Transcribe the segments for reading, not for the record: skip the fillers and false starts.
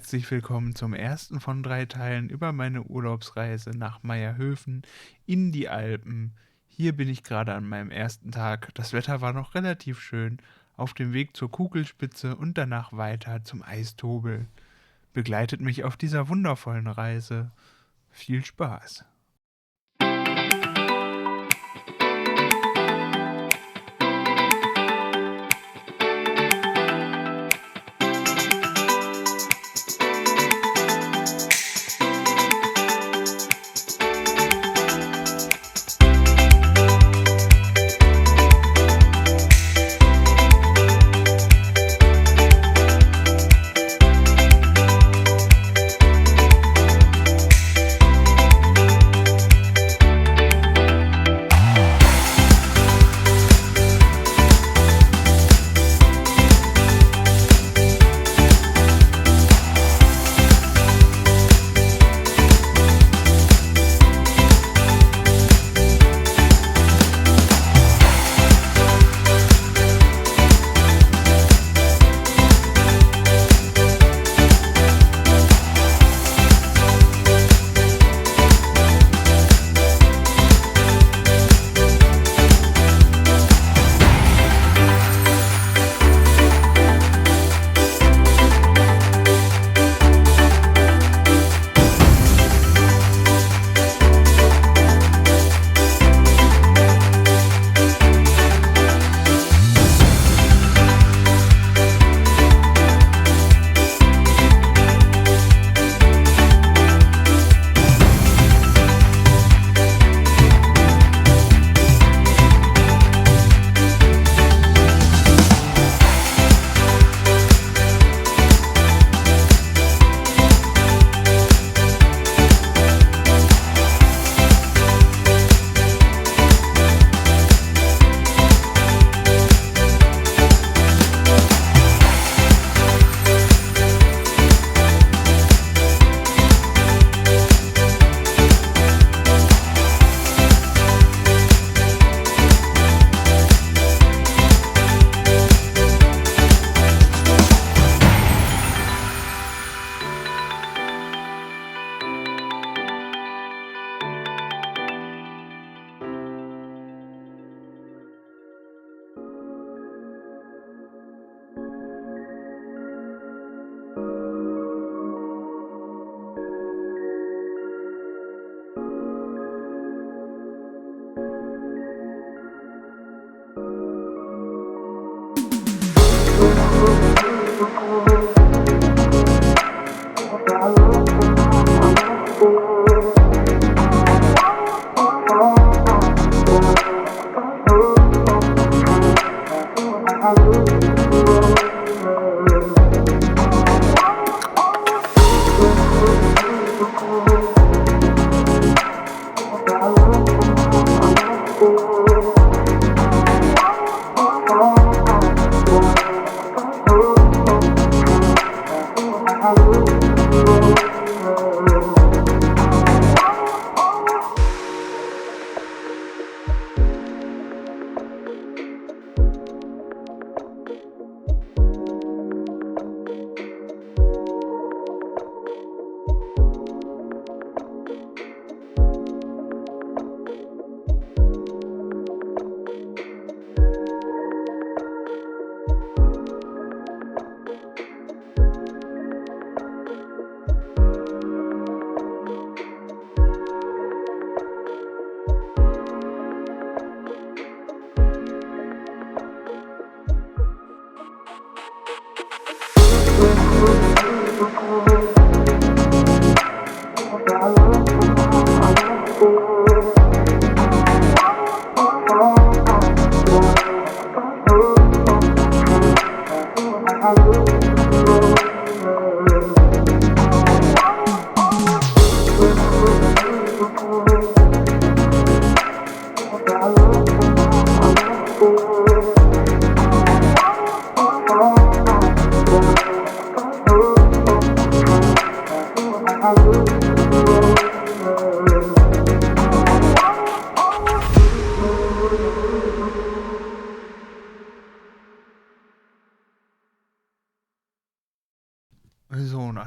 herzlich willkommen zum ersten von 3 Teilen über meine Urlaubsreise nach Maierhöfen in die Alpen. Hier bin ich gerade an meinem ersten Tag. Das Wetter war noch relativ schön. Auf dem Weg zur Kugelspitze und danach weiter zum Eistobel. Begleitet mich auf dieser wundervollen Reise. Viel Spaß!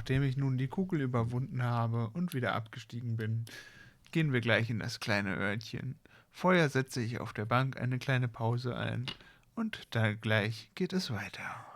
nachdem ich nun die Kugel überwunden habe und wieder abgestiegen bin, gehen wir gleich in das kleine Örtchen. Vorher setze ich auf der Bank eine kleine Pause ein und dann gleich geht es weiter.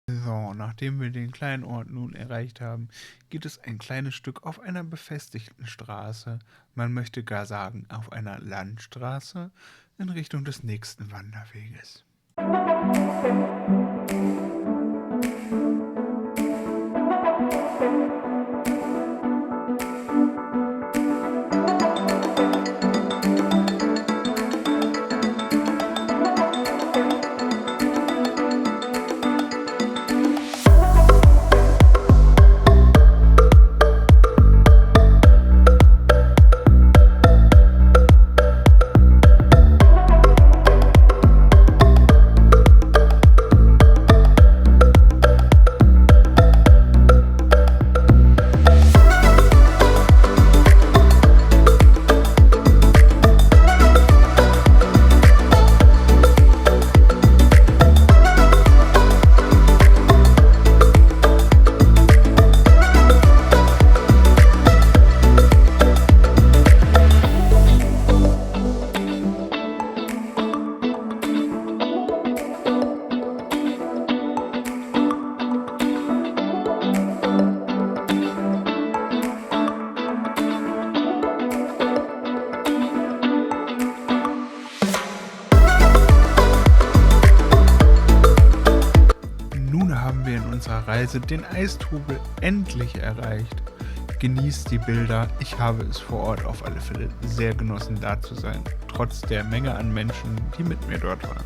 So, nachdem wir den kleinen Ort nun erreicht haben, geht es ein kleines Stück auf einer befestigten Straße, man möchte gar sagen auf einer Landstraße, in Richtung des nächsten Wanderweges. Unserer Reise den Eistobel endlich erreicht. Genießt die Bilder, ich habe es vor Ort auf alle Fälle sehr genossen, da zu sein, trotz der Menge an Menschen, die mit mir dort waren.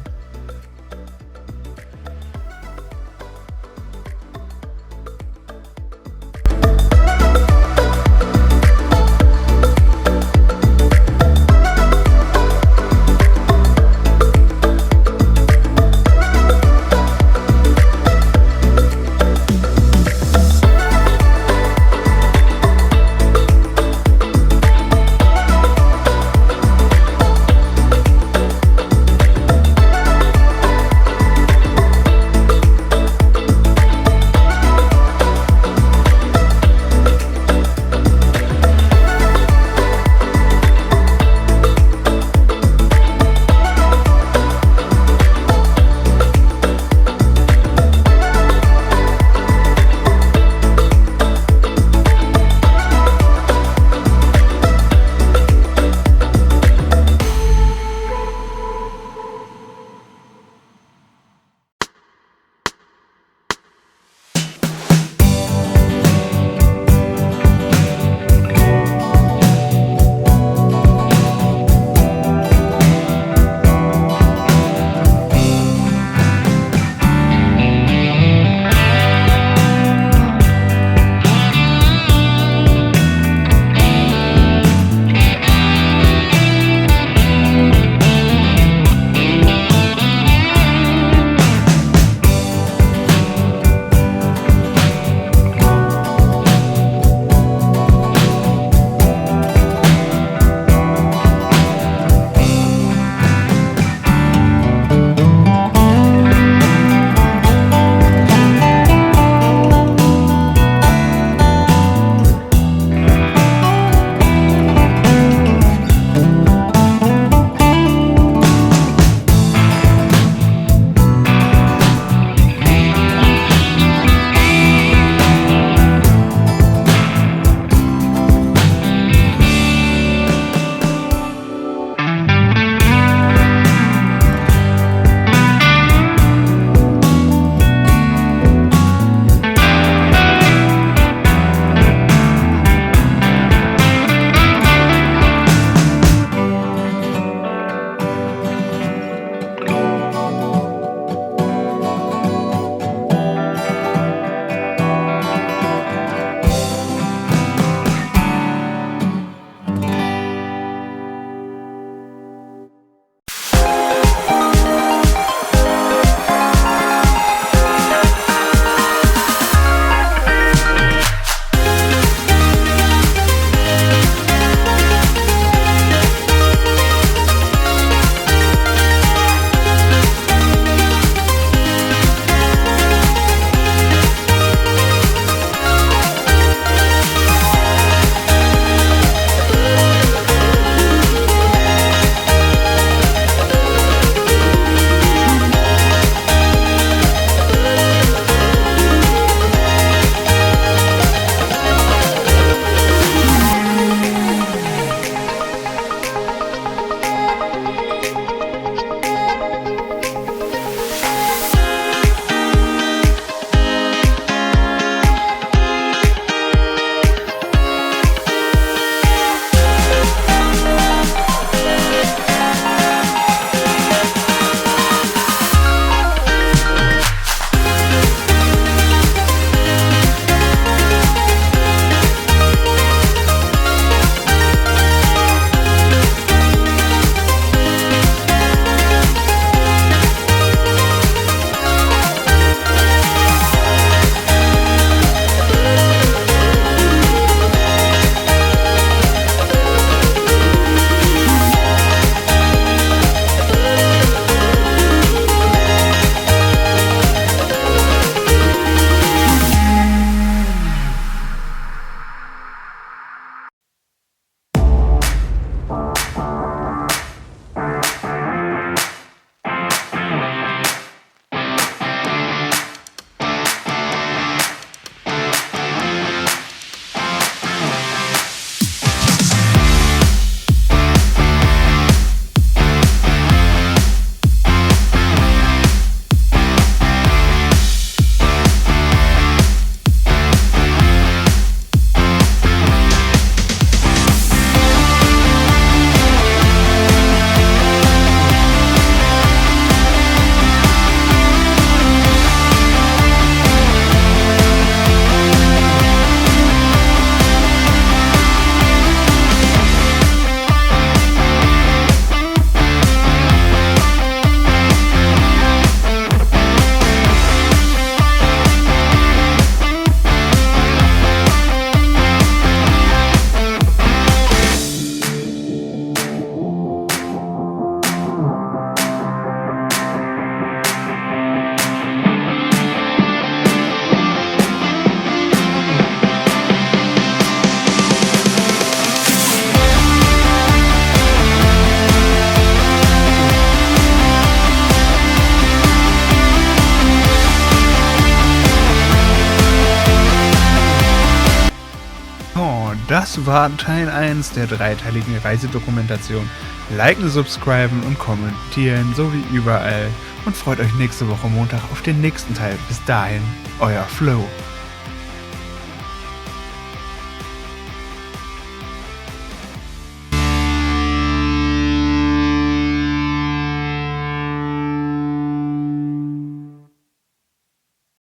das war Teil 1 der dreiteiligen Reisedokumentation. Liken, subscriben und kommentieren, so wie überall. Und freut euch nächste Woche Montag auf den nächsten Teil. Bis dahin, euer Flo.